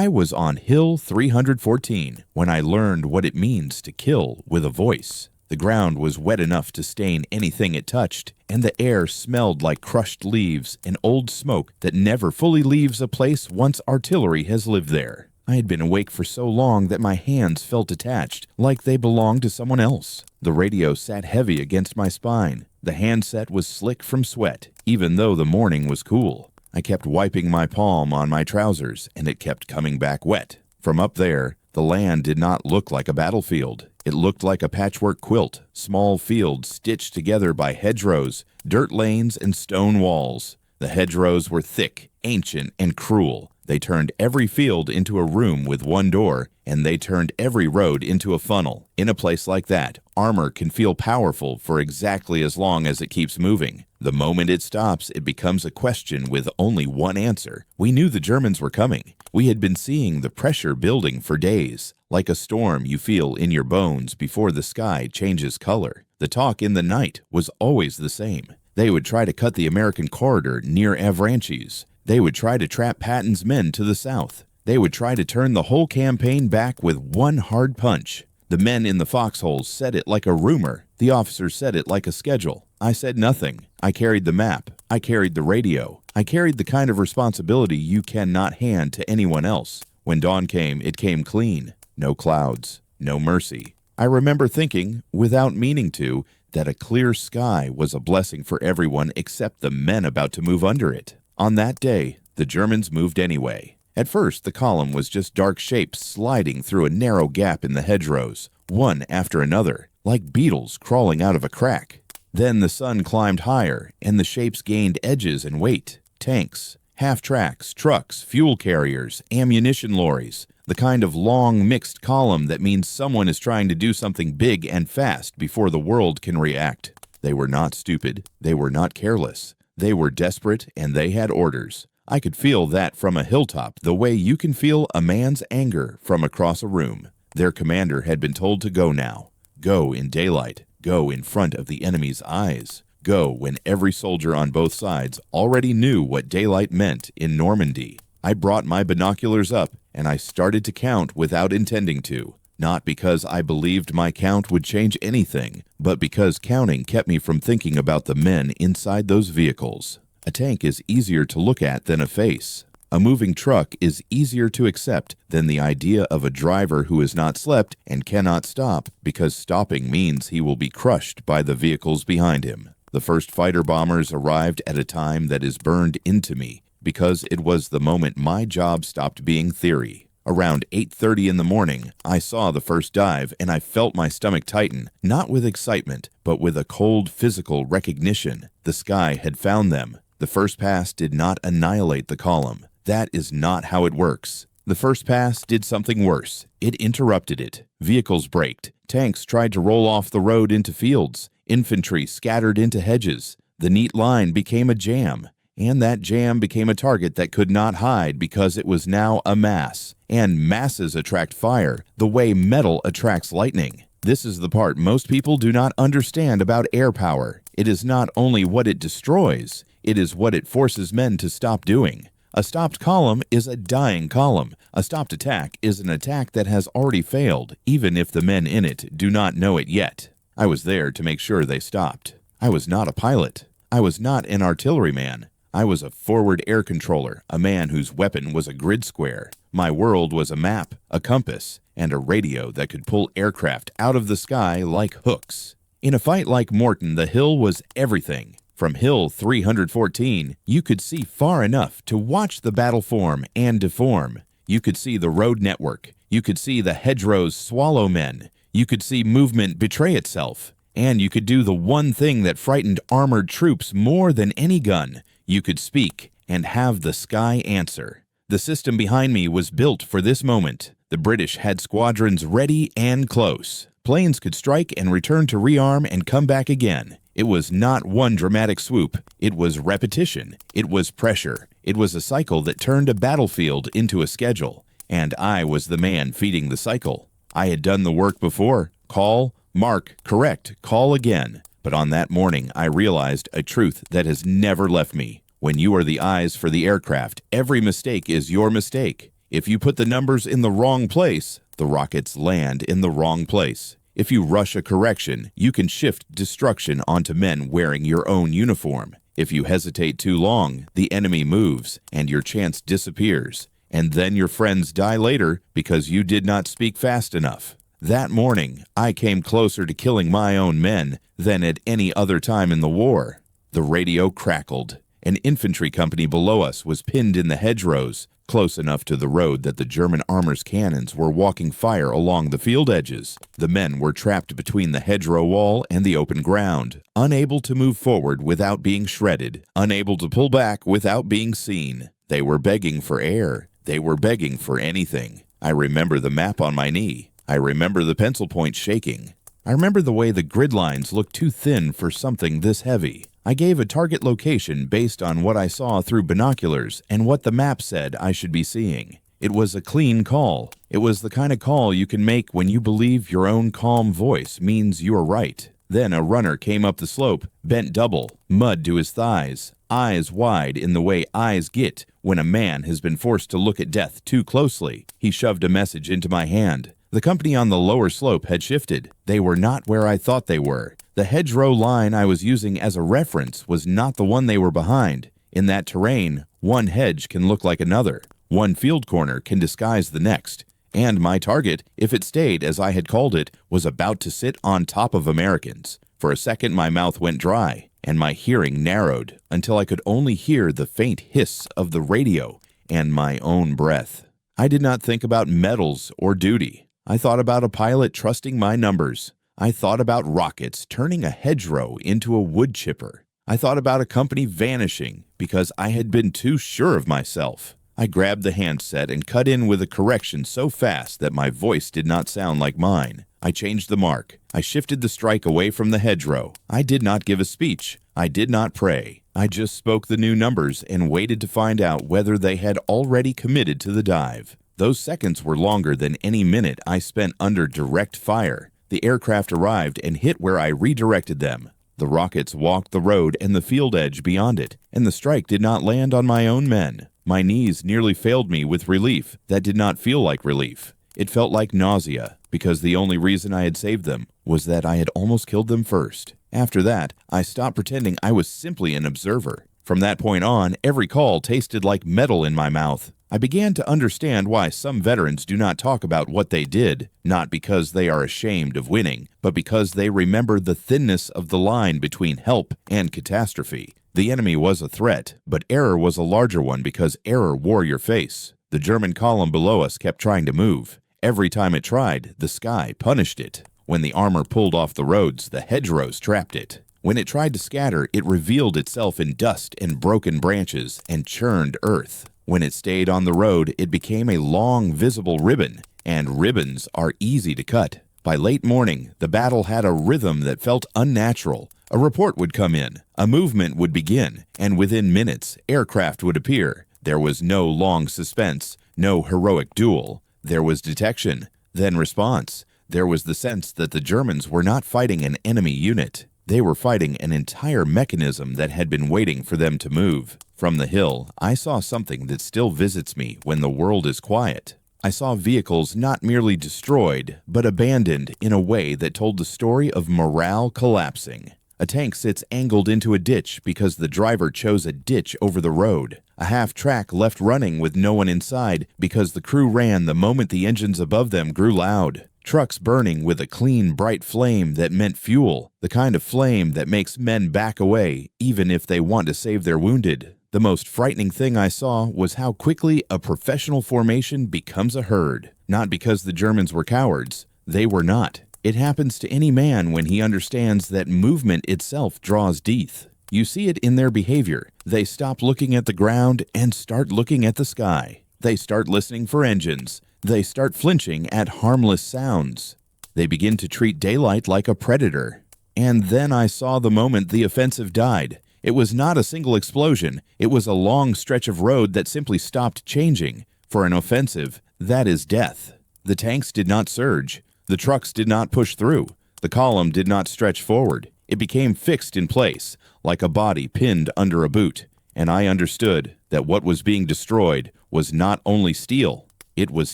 I was on Hill 314 when I learned what it means to kill with a voice. The ground was wet enough to stain anything it touched, and the air smelled like crushed leaves and old smoke that never fully leaves a place once artillery has lived there. I had been awake for so long that my hands felt detached, like they belonged to someone else. The radio sat heavy against my spine. The handset was slick from sweat, even though the morning was cool. I kept wiping my palm on my trousers, and it kept coming back wet. From up there, the land did not look like a battlefield. It looked like a patchwork quilt, small fields stitched together by hedgerows, dirt lanes, and stone walls. The hedgerows were thick, ancient, and cruel. They turned every field into a room with one door, and they turned every road into a funnel. In a place like that, armor can feel powerful for exactly as long as it keeps moving. The moment it stops, it becomes a question with only one answer. We knew the Germans were coming. We had been seeing the pressure building for days, like a storm you feel in your bones before the sky changes color. The talk in the night was always the same. They would try to cut the American corridor near Avranches. They would try to trap Patton's men to the south. They would try to turn the whole campaign back with one hard punch. The men in the foxholes said it like a rumor. The officers said it like a schedule. I said nothing. I carried the map. I carried the radio. I carried the kind of responsibility you cannot hand to anyone else. When dawn came, it came clean. No clouds. No mercy. I remember thinking, without meaning to, that a clear sky was a blessing for everyone except the men about to move under it. On that day, the Germans moved anyway. At first, the column was just dark shapes sliding through a narrow gap in the hedgerows, one after another, like beetles crawling out of a crack. Then the sun climbed higher, and the shapes gained edges and weight. Tanks, half-tracks, trucks, fuel carriers, ammunition lorries, the kind of long, mixed column that means someone is trying to do something big and fast before the world can react. They were not stupid. They were not careless. They were desperate, and they had orders. I could feel that from a hilltop the way you can feel a man's anger from across a room. Their commander had been told to go now. Go in daylight. Go in front of the enemy's eyes. Go when every soldier on both sides already knew what daylight meant in Normandy. I brought my binoculars up, and I started to count without intending to. Not because I believed my count would change anything, but because counting kept me from thinking about the men inside those vehicles. A tank is easier to look at than a face. A moving truck is easier to accept than the idea of a driver who has not slept and cannot stop because stopping means he will be crushed by the vehicles behind him. The first fighter bombers arrived at a time that is burned into me because it was the moment my job stopped being theory. Around 8:30 in the morning, I saw the first dive and I felt my stomach tighten, not with excitement, but with a cold physical recognition. The sky had found them. The first pass did not annihilate the column. That is not how it works. The first pass did something worse. It interrupted it. Vehicles braked. Tanks tried to roll off the road into fields. Infantry scattered into hedges. The neat line became a jam. And that jam became a target that could not hide because it was now a mass. And masses attract fire, the way metal attracts lightning. This is the part most people do not understand about air power. It is not only what it destroys, it is what it forces men to stop doing. A stopped column is a dying column. A stopped attack is an attack that has already failed, even if the men in it do not know it yet. I was there to make sure they stopped. I was not a pilot. I was not an artilleryman. I was a forward air controller, a man whose weapon was a grid square. My world was a map, a compass, and a radio that could pull aircraft out of the sky like hooks. In a fight like Mortain, the hill was everything. From Hill 314, you could see far enough to watch the battle form and deform. You could see the road network. You could see the hedgerows swallow men. You could see movement betray itself. And you could do the one thing that frightened armored troops more than any gun. You could speak and have the sky answer. The system behind me was built for this moment. The British had squadrons ready and close. Planes could strike and return to rearm and come back again. It was not one dramatic swoop. It was repetition. It was pressure. It was a cycle that turned a battlefield into a schedule. And I was the man feeding the cycle. I had done the work before. Call, mark, correct, call again. But on that morning, I realized a truth that has never left me. When you are the eyes for the aircraft, every mistake is your mistake. If you put the numbers in the wrong place, the rockets land in the wrong place. If you rush a correction, you can shift destruction onto men wearing your own uniform. If you hesitate too long, the enemy moves, and your chance disappears. And then your friends die later because you did not speak fast enough. That morning, I came closer to killing my own men than at any other time in the war. The radio crackled. An infantry company below us was pinned in the hedgerows, close enough to the road that the German armor's cannons were walking fire along the field edges. The men were trapped between the hedgerow wall and the open ground, unable to move forward without being shredded, unable to pull back without being seen. They were begging for air. They were begging for anything. I remember the map on my knee. I remember the pencil point shaking. I remember the way the grid lines looked too thin for something this heavy. I gave a target location based on what I saw through binoculars and what the map said I should be seeing. It was a clean call. It was the kind of call you can make when you believe your own calm voice means you're right. Then a runner came up the slope, bent double, mud to his thighs, eyes wide in the way eyes get when a man has been forced to look at death too closely. He shoved a message into my hand. The company on the lower slope had shifted. They were not where I thought they were. The hedgerow line I was using as a reference was not the one they were behind. In that terrain, one hedge can look like another. One field corner can disguise the next. And my target, if it stayed as I had called it, was about to sit on top of Americans. For a second my mouth went dry, and my hearing narrowed until I could only hear the faint hiss of the radio and my own breath. I did not think about medals or duty. I thought about a pilot trusting my numbers. I thought about rockets turning a hedgerow into a wood chipper. I thought about a company vanishing because I had been too sure of myself. I grabbed the handset and cut in with a correction so fast that my voice did not sound like mine. I changed the mark. I shifted the strike away from the hedgerow. I did not give a speech. I did not pray. I just spoke the new numbers and waited to find out whether they had already committed to the dive. Those seconds were longer than any minute I spent under direct fire. The aircraft arrived and hit where I redirected them. The rockets walked the road and the field edge beyond it, and the strike did not land on my own men. My knees nearly failed me with relief that did not feel like relief. It felt like nausea, because the only reason I had saved them was that I had almost killed them first. After that, I stopped pretending I was simply an observer. From that point on, every call tasted like metal in my mouth. I began to understand why some veterans do not talk about what they did, not because they are ashamed of winning, but because they remember the thinness of the line between help and catastrophe. The enemy was a threat, but error was a larger one because error wore your face. The German column below us kept trying to move. Every time it tried, the sky punished it. When the armor pulled off the roads, the hedgerows trapped it. When it tried to scatter, it revealed itself in dust and broken branches and churned earth. When it stayed on the road, it became a long, visible ribbon, and ribbons are easy to cut. By late morning, the battle had a rhythm that felt unnatural. A report would come in, a movement would begin, and within minutes, aircraft would appear. There was no long suspense, no heroic duel. There was detection, then response. There was the sense that the Germans were not fighting an enemy unit. They were fighting an entire mechanism that had been waiting for them to move. From the hill, I saw something that still visits me when the world is quiet. I saw vehicles not merely destroyed, but abandoned in a way that told the story of morale collapsing. A tank sits angled into a ditch because the driver chose a ditch over the road. A half-track left running with no one inside because the crew ran the moment the engines above them grew loud. Trucks burning with a clean, bright flame that meant fuel, the kind of flame that makes men back away even if they want to save their wounded. The most frightening thing I saw was how quickly a professional formation becomes a herd. Not because the Germans were cowards. They were not. It happens to any man when he understands that movement itself draws death. You see it in their behavior. They stop looking at the ground and start looking at the sky. They start listening for engines. They start flinching at harmless sounds. They begin to treat daylight like a predator. And then I saw the moment the offensive died. It was not a single explosion. It was a long stretch of road that simply stopped changing. For an offensive, that is death. The tanks did not surge. The trucks did not push through. The column did not stretch forward. It became fixed in place, like a body pinned under a boot. And I understood that what was being destroyed was not only steel, It was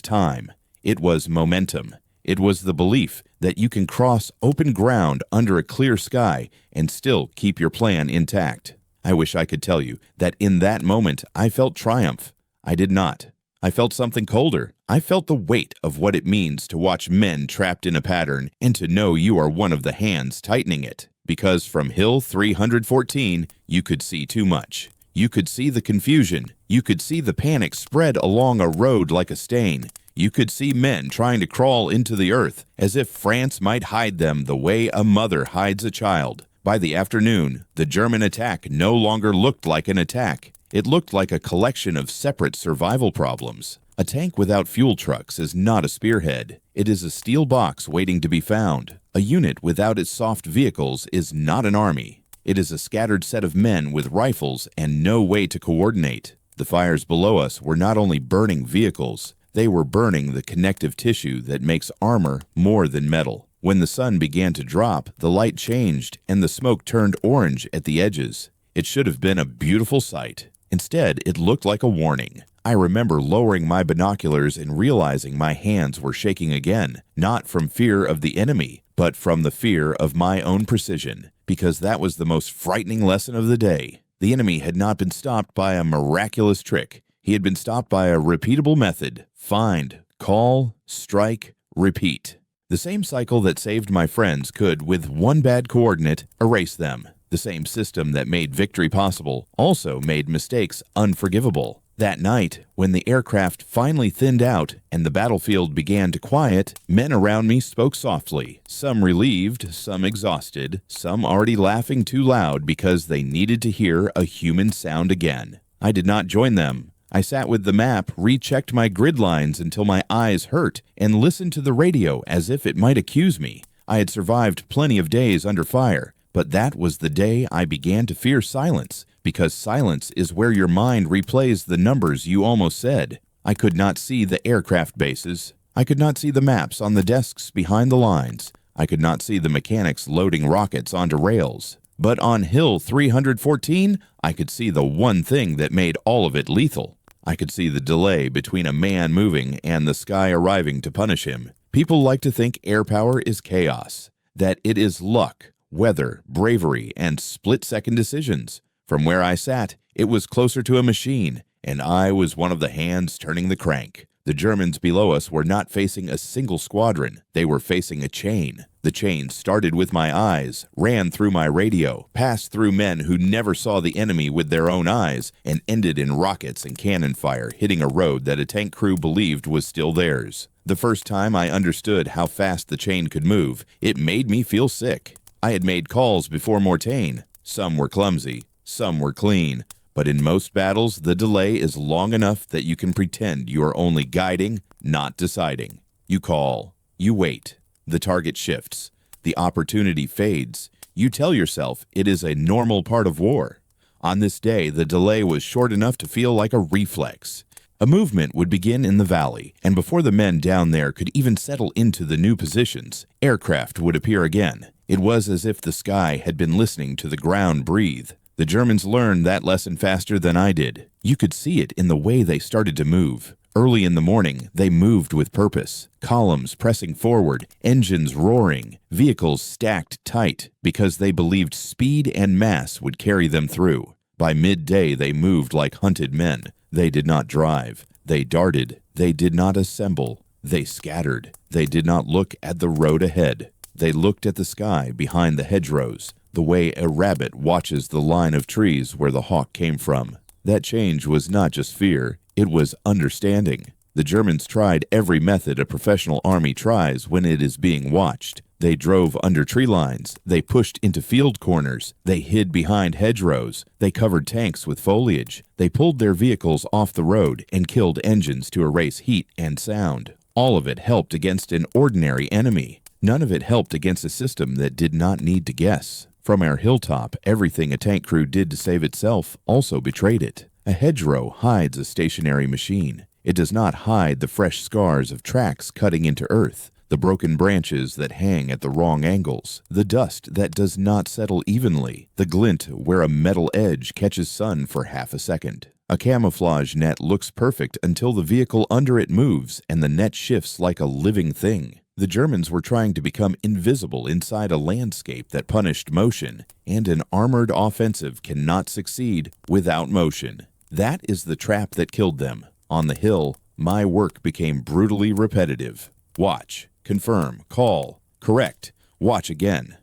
time. It was momentum. It was the belief that you can cross open ground under a clear sky and still keep your plan intact. I wish I could tell you that in that moment I felt triumph. I did not. I felt something colder. I felt the weight of what it means to watch men trapped in a pattern and to know you are one of the hands tightening it. Because from Hill 314, you could see too much. You could see the confusion. You could see the panic spread along a road like a stain. You could see men trying to crawl into the earth as if France might hide them the way a mother hides a child. By the afternoon, the German attack no longer looked like an attack. It looked like a collection of separate survival problems. A tank without fuel trucks is not a spearhead. It is a steel box waiting to be found. A unit without its soft vehicles is not an army. It is a scattered set of men with rifles and no way to coordinate. The fires below us were not only burning vehicles, they were burning the connective tissue that makes armor more than metal. When the sun began to drop, the light changed and the smoke turned orange at the edges. It should have been a beautiful sight. Instead, it looked like a warning. I remember lowering my binoculars and realizing my hands were shaking again, not from fear of the enemy, but from the fear of my own precision, because that was the most frightening lesson of the day. The enemy had not been stopped by a miraculous trick. He had been stopped by a repeatable method: find, call, strike, repeat. The same cycle that saved my friends could, with one bad coordinate, erase them. The same system that made victory possible also made mistakes unforgivable. That night, when the aircraft finally thinned out and the battlefield began to quiet, men around me spoke softly, some relieved, some exhausted, some already laughing too loud because they needed to hear a human sound again. I did not join them. I sat with the map, rechecked my grid lines until my eyes hurt, and listened to the radio as if it might accuse me. I had survived plenty of days under fire, but that was the day I began to fear silence, because silence is where your mind replays the numbers you almost said. I could not see the aircraft bases. I could not see the maps on the desks behind the lines. I could not see the mechanics loading rockets onto rails. But on Hill 314, I could see the one thing that made all of it lethal. I could see the delay between a man moving and the sky arriving to punish him. People like to think air power is chaos, that it is luck, weather, bravery, and split-second decisions. From where I sat, it was closer to a machine, and I was one of the hands turning the crank. The Germans below us were not facing a single squadron. They were facing a chain. The chain started with my eyes, ran through my radio, passed through men who never saw the enemy with their own eyes, and ended in rockets and cannon fire hitting a road that a tank crew believed was still theirs. The first time I understood how fast the chain could move, it made me feel sick. I had made calls before Mortain. Some were clumsy, some were clean, but in most battles the delay is long enough that you can pretend you are only guiding, not deciding. You call, you wait, the target shifts, the opportunity fades. You tell yourself it is a normal part of war. On this day, the delay was short enough to feel like a reflex. A movement would begin in the valley, and before the men down there could even settle into the new positions, aircraft would appear again. It was as if the sky had been listening to the ground breathe. The Germans learned that lesson faster than I did. You could see it in the way they started to move. Early in the morning, they moved with purpose. Columns pressing forward, engines roaring, vehicles stacked tight because they believed speed and mass would carry them through. By midday, they moved like hunted men. They did not drive. They darted. They did not assemble. They scattered. They did not look at the road ahead. They looked at the sky behind the hedgerows, the way a rabbit watches the line of trees where the hawk came from. That change was not just fear, it was understanding. The Germans tried every method a professional army tries when it is being watched. They drove under tree lines, they pushed into field corners, they hid behind hedgerows, they covered tanks with foliage, they pulled their vehicles off the road and killed engines to erase heat and sound. All of it helped against an ordinary enemy. None of it helped against a system that did not need to guess. From our hilltop, everything a tank crew did to save itself also betrayed it. A hedgerow hides a stationary machine. It does not hide the fresh scars of tracks cutting into earth, the broken branches that hang at the wrong angles, the dust that does not settle evenly, the glint where a metal edge catches sun for half a second. A camouflage net looks perfect until the vehicle under it moves and the net shifts like a living thing. The Germans were trying to become invisible inside a landscape that punished motion, and an armored offensive cannot succeed without motion. That is the trap that killed them. On the hill, my work became brutally repetitive. Watch, confirm, call, correct, watch again.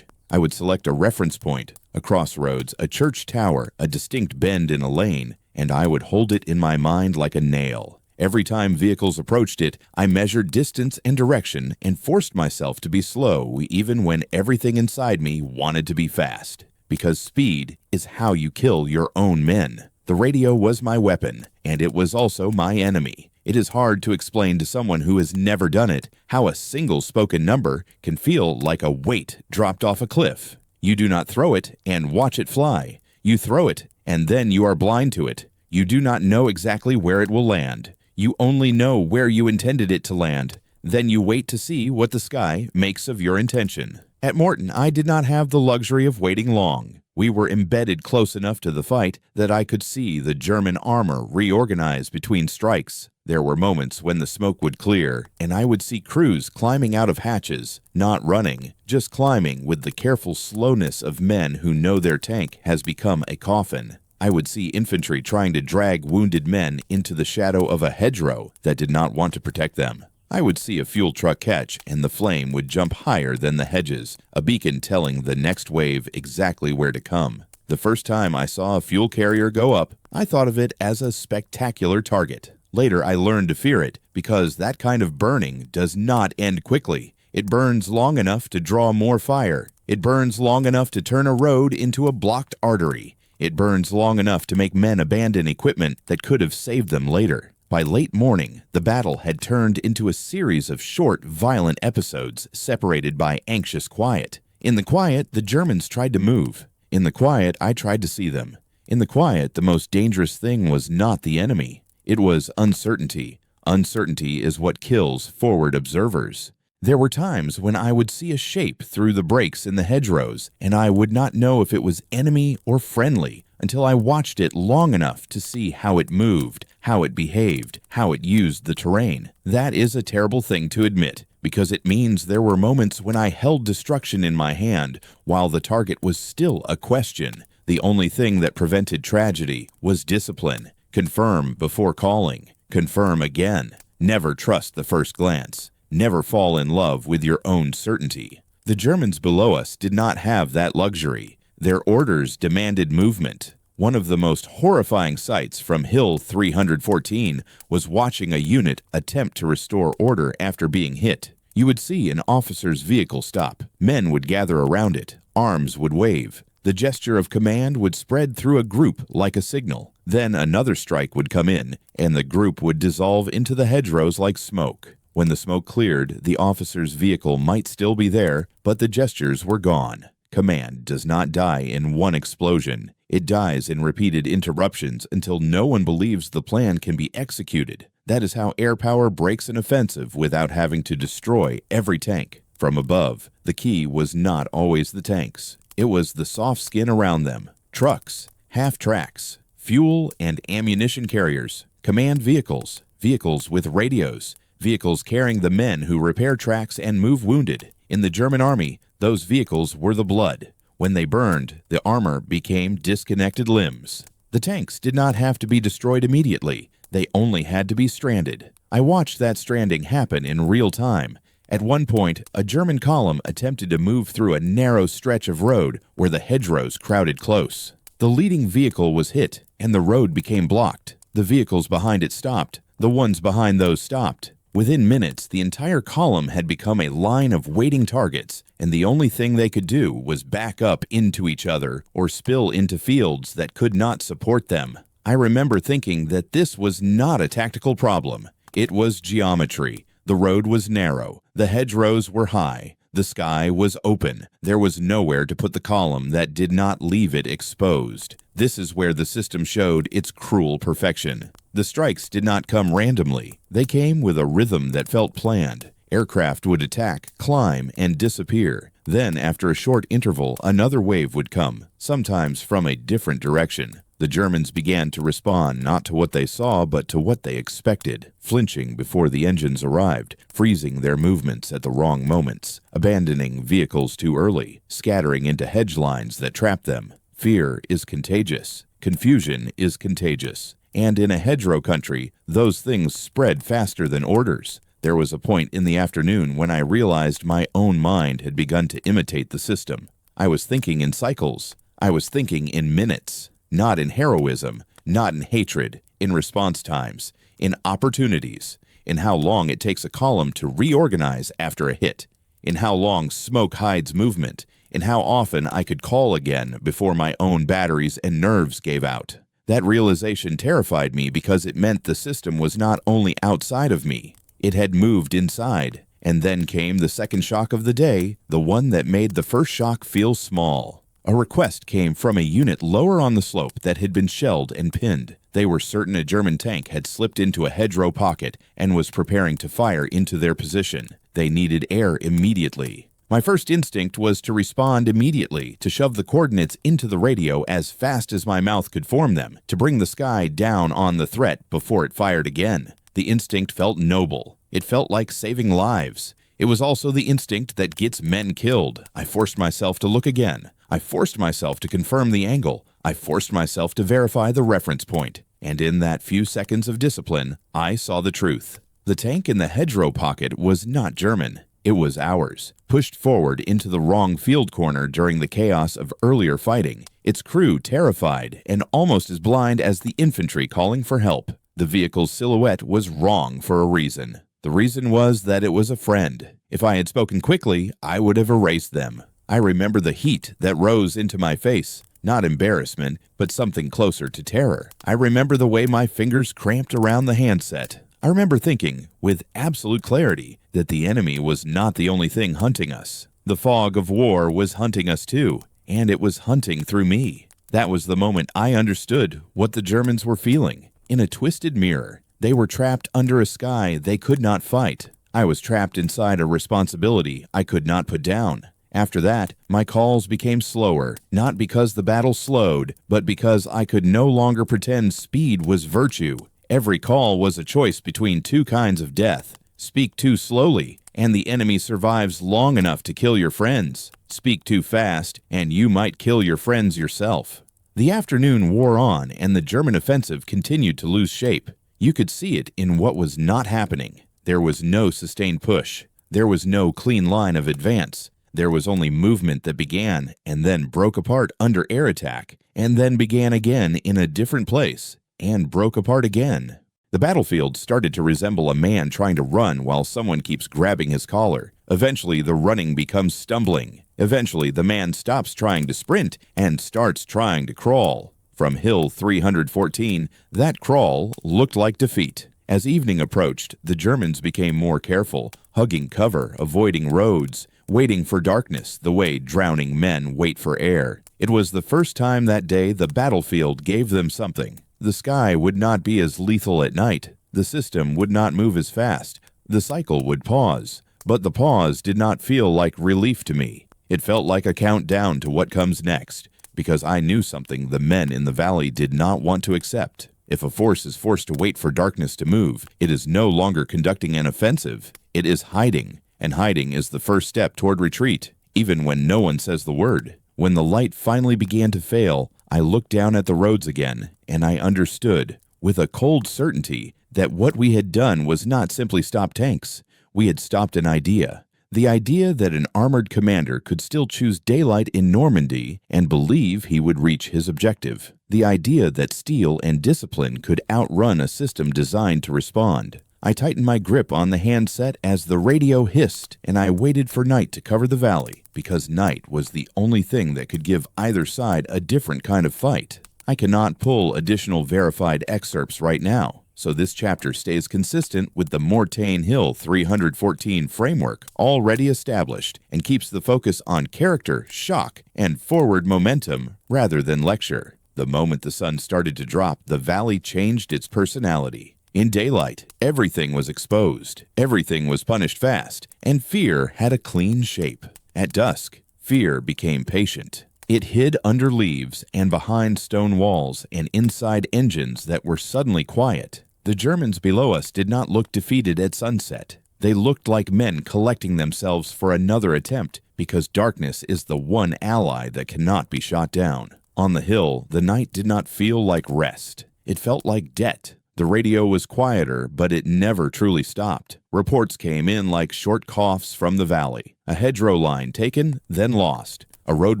I would select a reference point, a crossroads, a church tower, a distinct bend in a lane, and I would hold it in my mind like a nail. Every time vehicles approached it, I measured distance and direction and forced myself to be slow even when everything inside me wanted to be fast. Because speed is how you kill your own men. The radio was my weapon, and it was also my enemy. It is hard to explain to someone who has never done it how a single spoken number can feel like a weight dropped off a cliff. You do not throw it and watch it fly. You throw it, and then you are blind to it. You do not know exactly where it will land. You only know where you intended it to land. Then you wait to see what the sky makes of your intention. At Mortain, I did not have the luxury of waiting long. We were embedded close enough to the fight that I could see the German armor reorganize between strikes. There were moments when the smoke would clear, and I would see crews climbing out of hatches, not running, just climbing with the careful slowness of men who know their tank has become a coffin. I would see infantry trying to drag wounded men into the shadow of a hedgerow that did not want to protect them. I would see a fuel truck catch, and the flame would jump higher than the hedges, a beacon telling the next wave exactly where to come. The first time I saw a fuel carrier go up, I thought of it as a spectacular target. Later, I learned to fear it, because that kind of burning does not end quickly. It burns long enough to draw more fire. It burns long enough to turn a road into a blocked artery. It burns long enough to make men abandon equipment that could have saved them later. By late morning, the battle had turned into a series of short, violent episodes separated by anxious quiet. In the quiet, the Germans tried to move. In the quiet, I tried to see them. In the quiet, the most dangerous thing was not the enemy. It was uncertainty. Uncertainty is what kills forward observers. There were times when I would see a shape through the breaks in the hedgerows, and I would not know if it was enemy or friendly until I watched it long enough to see how it moved, how it behaved, how it used the terrain. That is a terrible thing to admit, because it means there were moments when I held destruction in my hand while the target was still a question. The only thing that prevented tragedy was discipline. Confirm before calling. Confirm again. Never trust the first glance. Never fall in love with your own certainty. The Germans below us did not have that luxury. Their orders demanded movement. One of the most horrifying sights from Hill 314 was watching a unit attempt to restore order after being hit. You would see an officer's vehicle stop. Men would gather around it. Arms would wave. The gesture of command would spread through a group like a signal. Then another strike would come in, and the group would dissolve into the hedgerows like smoke. When the smoke cleared, the officer's vehicle might still be there, but the gestures were gone. Command does not die in one explosion. It dies in repeated interruptions until no one believes the plan can be executed. That is how air power breaks an offensive without having to destroy every tank. From above, the key was not always the tanks. It was the soft skin around them. Trucks, half-tracks, fuel and ammunition carriers, command vehicles, vehicles with radios, vehicles carrying the men who repair tracks and move wounded. In the German army, those vehicles were the blood. When they burned, the armor became disconnected limbs. The tanks did not have to be destroyed immediately. They only had to be stranded. I watched that stranding happen in real time. At one point, a German column attempted to move through a narrow stretch of road where the hedgerows crowded close. The leading vehicle was hit, and the road became blocked. The vehicles behind it stopped. The ones behind those stopped. Within minutes, the entire column had become a line of waiting targets, and the only thing they could do was back up into each other or spill into fields that could not support them. I remember thinking that this was not a tactical problem. It was geometry. The road was narrow. The hedgerows were high. The sky was open. There was nowhere to put the column that did not leave it exposed. This is where the system showed its cruel perfection. The strikes did not come randomly. They came with a rhythm that felt planned. Aircraft would attack, climb, and disappear. Then, after a short interval, another wave would come, sometimes from a different direction. The Germans began to respond not to what they saw but to what they expected, flinching before the engines arrived, freezing their movements at the wrong moments, abandoning vehicles too early, scattering into hedge lines that trapped them. Fear is contagious. Confusion is contagious. And in a hedgerow country, those things spread faster than orders. There was a point in the afternoon when I realized my own mind had begun to imitate the system. I was thinking in cycles. I was thinking in minutes. Not in heroism, not in hatred, in response times, in opportunities, in how long it takes a column to reorganize after a hit, in how long smoke hides movement, in how often I could call again before my own batteries and nerves gave out. That realization terrified me because it meant the system was not only outside of me, it had moved inside. And then came the second shock of the day, the one that made the first shock feel small. A request came from a unit lower on the slope that had been shelled and pinned. They were certain a German tank had slipped into a hedgerow pocket and was preparing to fire into their position. They needed air immediately. My first instinct was to respond immediately, to shove the coordinates into the radio as fast as my mouth could form them, to bring the sky down on the threat before it fired again. The instinct felt noble. It felt like saving lives. It was also the instinct that gets men killed. I forced myself to look again. I forced myself to confirm the angle. I forced myself to verify the reference point. And in that few seconds of discipline, I saw the truth. The tank in the hedgerow pocket was not German. It was ours, pushed forward into the wrong field corner during the chaos of earlier fighting, its crew terrified and almost as blind as the infantry calling for help. The vehicle's silhouette was wrong for a reason. The reason was that it was a friend. If I had spoken quickly, I would have erased them. I remember the heat that rose into my face, not embarrassment, but something closer to terror. I remember the way my fingers cramped around the handset. I remember thinking, with absolute clarity, that the enemy was not the only thing hunting us. The fog of war was hunting us too, and it was hunting through me. That was the moment I understood what the Germans were feeling. In a twisted mirror, they were trapped under a sky they could not fight. I was trapped inside a responsibility I could not put down. After that, my calls became slower, not because the battle slowed, but because I could no longer pretend speed was virtue. Every call was a choice between two kinds of death. Speak too slowly, and the enemy survives long enough to kill your friends. Speak too fast, and you might kill your friends yourself. The afternoon wore on, and the German offensive continued to lose shape. You could see it in what was not happening. There was no sustained push. There was no clean line of advance. There was only movement that began and then broke apart under air attack, and then began again in a different place, and broke apart again. The battlefield started to resemble a man trying to run while someone keeps grabbing his collar. Eventually, the running becomes stumbling. Eventually, the man stops trying to sprint and starts trying to crawl. From Hill 314, that crawl looked like defeat. As evening approached, the Germans became more careful, hugging cover, avoiding roads, waiting for darkness the way drowning men wait for air. It was the first time that day the battlefield gave them something. The sky would not be as lethal at night. The system would not move as fast. The cycle would pause. But the pause did not feel like relief to me. It felt like a countdown to what comes next, because I knew something the men in the valley did not want to accept. If a force is forced to wait for darkness to move, it is no longer conducting an offensive. It is hiding. And hiding is the first step toward retreat, even when no one says the word. When the light finally began to fail, I looked down at the roads again, and I understood, with a cold certainty, that what we had done was not simply stop tanks. We had stopped an idea. The idea that an armored commander could still choose daylight in Normandy and believe he would reach his objective. The idea that steel and discipline could outrun a system designed to respond. I tightened my grip on the handset as the radio hissed, and I waited for night to cover the valley, because night was the only thing that could give either side a different kind of fight. I cannot pull additional verified excerpts right now, so this chapter stays consistent with the Mortain Hill 314 framework already established and keeps the focus on character, shock, and forward momentum rather than lecture. The moment the sun started to drop, the valley changed its personality. In daylight, everything was exposed, everything was punished fast, and fear had a clean shape. At dusk, fear became patient. It hid under leaves and behind stone walls and inside engines that were suddenly quiet. The Germans below us did not look defeated at sunset. They looked like men collecting themselves for another attempt, because darkness is the one ally that cannot be shot down. On the hill, the night did not feel like rest. It felt like debt. The radio was quieter, but it never truly stopped. Reports came in like short coughs from the valley. A hedgerow line taken, then lost. A road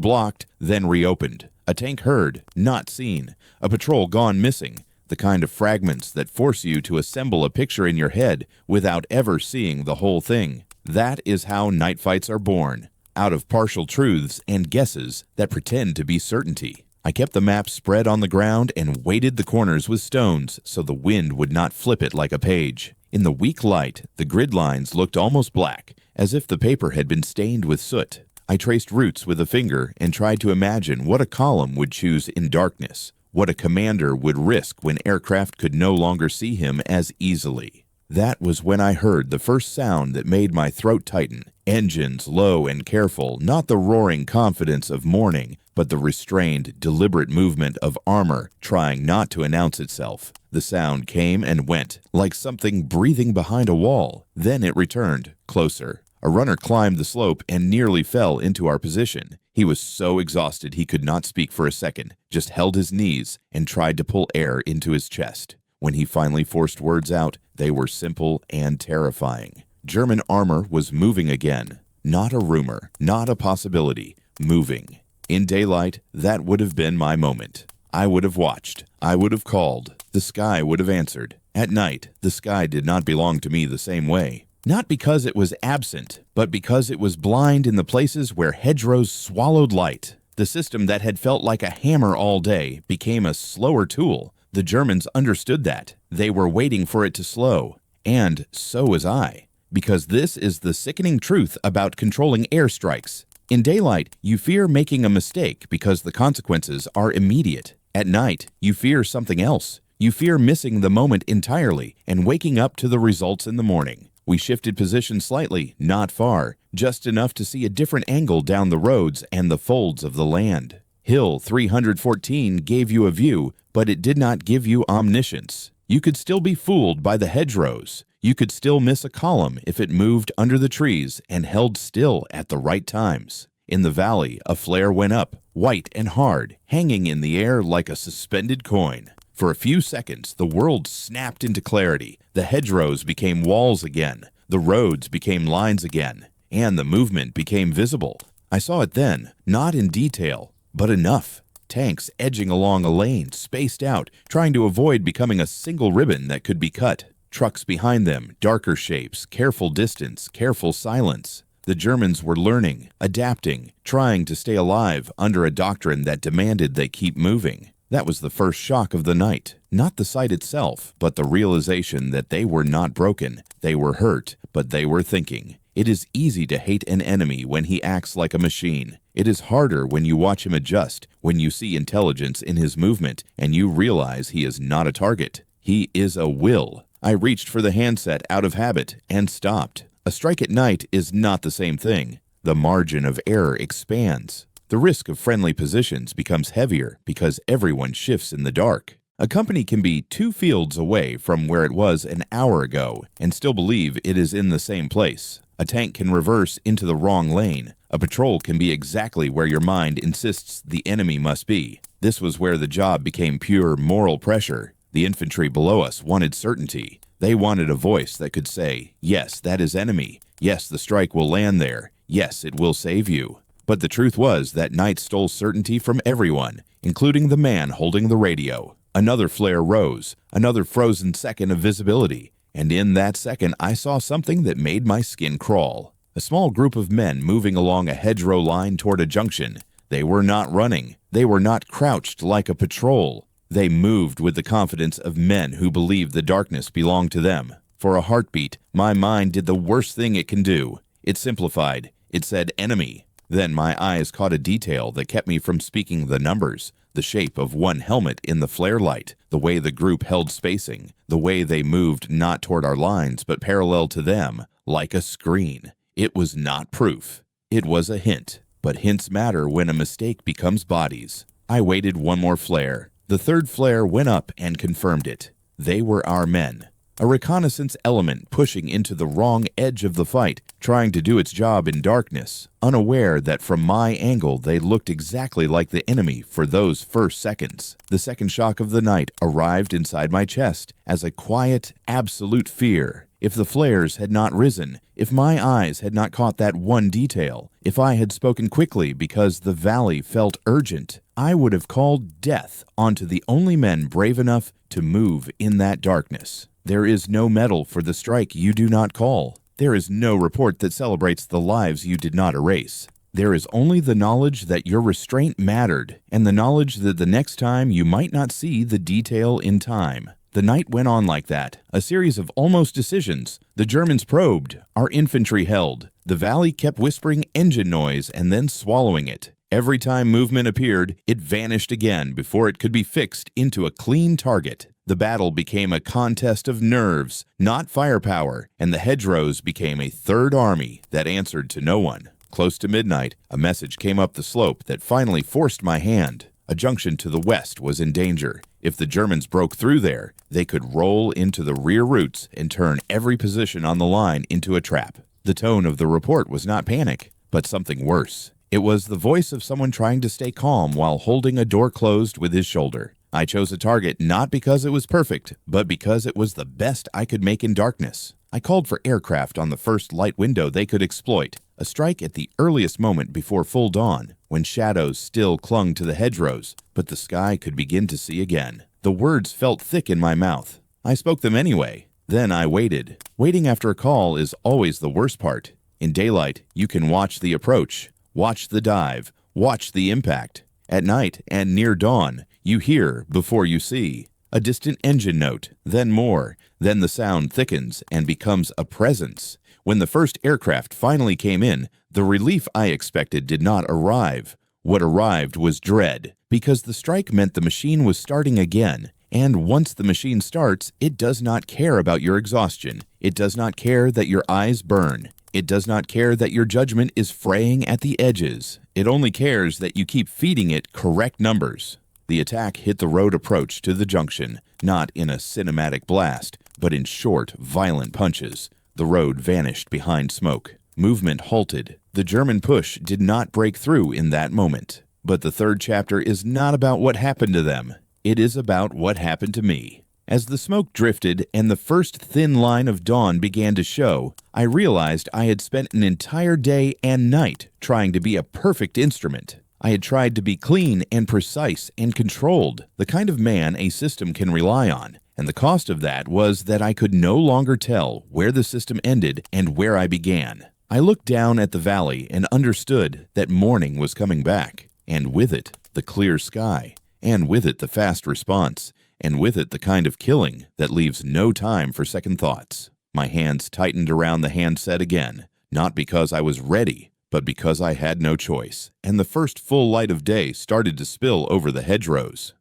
blocked, then reopened. A tank heard, not seen. A patrol gone missing. The kind of fragments that force you to assemble a picture in your head without ever seeing the whole thing. That is how night fights are born, out of partial truths and guesses that pretend to be certainty. I kept the map spread on the ground and weighted the corners with stones so the wind would not flip it like a page. In the weak light, the grid lines looked almost black, as if the paper had been stained with soot. I traced routes with a finger and tried to imagine what a column would choose in darkness, what a commander would risk when aircraft could no longer see him as easily. That was when I heard the first sound that made my throat tighten. Engines low and careful, not the roaring confidence of morning, but the restrained, deliberate movement of armor trying not to announce itself. The sound came and went, like something breathing behind a wall. Then it returned, closer. A runner climbed the slope and nearly fell into our position. He was so exhausted he could not speak for a second, just held his knees and tried to pull air into his chest. When he finally forced words out, they were simple and terrifying. German armor was moving again. Not a rumor, not a possibility. Moving. In daylight, that would have been my moment. I would have watched. I would have called. The sky would have answered. At night, the sky did not belong to me the same way. Not because it was absent, but because it was blind in the places where hedgerows swallowed light. The system that had felt like a hammer all day became a slower tool. The Germans understood that. They were waiting for it to slow. And so was I. Because this is the sickening truth about controlling airstrikes. In daylight, you fear making a mistake because the consequences are immediate. At night, you fear something else. You fear missing the moment entirely and waking up to the results in the morning. We shifted position slightly, not far, just enough to see a different angle down the roads and the folds of the land. Hill 314 gave you a view, but it did not give you omniscience. You could still be fooled by the hedgerows. You could still miss a column if it moved under the trees and held still at the right times. In the valley, a flare went up, white and hard, hanging in the air like a suspended coin. For a few seconds, the world snapped into clarity. The hedgerows became walls again. The roads became lines again. And the movement became visible. I saw it then, not in detail, but enough. Tanks edging along a lane, spaced out, trying to avoid becoming a single ribbon that could be cut. Trucks behind them, darker shapes, careful distance, careful silence. The Germans were learning, adapting, trying to stay alive under a doctrine that demanded they keep moving. That was the first shock of the night. Not the sight itself, but the realization that they were not broken. They were hurt, but they were thinking. It is easy to hate an enemy when he acts like a machine. It is harder when you watch him adjust, when you see intelligence in his movement, and you realize he is not a target. He is a will. I reached for the handset out of habit and stopped. A strike at night is not the same thing. The margin of error expands. The risk of friendly positions becomes heavier because everyone shifts in the dark. A company can be 2 fields away from where it was an hour ago and still believe it is in the same place. A tank can reverse into the wrong lane. A patrol can be exactly where your mind insists the enemy must be. This was where the job became pure moral pressure. The infantry below us wanted certainty. They wanted a voice that could say, yes, that is enemy. Yes, the strike will land there. Yes, it will save you. But the truth was that night stole certainty from everyone, including the man holding the radio. Another flare rose, another frozen second of visibility, and in that second I saw something that made my skin crawl. A small group of men moving along a hedgerow line toward a junction. They were not running. They were not crouched like a patrol. They moved with the confidence of men who believed the darkness belonged to them. For a heartbeat, my mind did the worst thing it can do. It simplified. It said enemy. Then my eyes caught a detail that kept me from speaking the numbers. The shape of one helmet in the flare light, the way the group held spacing, the way they moved not toward our lines but parallel to them, like a screen. It was not proof. It was a hint. but hints matter when a mistake becomes bodies. I waited one more flare. The third flare went up and confirmed it. They were our men. A reconnaissance element pushing into the wrong edge of the fight, trying to do its job in darkness, unaware that from my angle they looked exactly like the enemy for those first seconds. The second shock of the night arrived inside my chest as a quiet, absolute fear. If the flares had not risen, if my eyes had not caught that one detail, if I had spoken quickly because the valley felt urgent, I would have called death onto the only men brave enough to move in that darkness. There is no medal for the strike you do not call. There is no report that celebrates the lives you did not erase. There is only the knowledge that your restraint mattered, and the knowledge that the next time you might not see the detail in time. The night went on like that, a series of almost decisions. The Germans probed, our infantry held. The valley kept whispering engine noise and then swallowing it. Every time movement appeared, it vanished again before it could be fixed into a clean target. The battle became a contest of nerves, not firepower, and the hedgerows became a third army that answered to no one. Close to midnight, a message came up the slope that finally forced my hand. A junction to the west was in danger. If the Germans broke through there, they could roll into the rear routes and turn every position on the line into a trap. The tone of the report was not panic, but something worse. It was the voice of someone trying to stay calm while holding a door closed with his shoulder. I chose a target not because it was perfect, but because it was the best I could make in darkness. I called for aircraft on the first light window they could exploit, a strike at the earliest moment before full dawn, when shadows still clung to the hedgerows, but the sky could begin to see again. The words felt thick in my mouth. I spoke them anyway. Then I waited. Waiting after a call is always the worst part. In daylight, you can watch the approach, watch the dive, watch the impact. At night and near dawn, you hear before you see. A distant engine note, then more, then the sound thickens and becomes a presence. When the first aircraft finally came in, the relief I expected did not arrive. What arrived was dread, because the strike meant the machine was starting again. And once the machine starts, it does not care about your exhaustion. It does not care that your eyes burn. It does not care that your judgment is fraying at the edges. It only cares that you keep feeding it correct numbers. The attack hit the road approach to the junction, not in a cinematic blast, but in short, violent punches. The road vanished behind smoke. Movement halted. The German push did not break through in that moment. But the third chapter is not about what happened to them. It is about what happened to me. As the smoke drifted and the first thin line of dawn began to show, I realized I had spent an entire day and night trying to be a perfect instrument. I had tried to be clean and precise and controlled, the kind of man a system can rely on. And the cost of that was that I could no longer tell where the system ended and where I began. I looked down at the valley and understood that morning was coming back, and with it, the clear sky, and with it, the fast response, and with it, the kind of killing that leaves no time for second thoughts. My hands tightened around the handset again, not because I was ready, but because I had no choice, and the first full light of day started to spill over the hedgerows.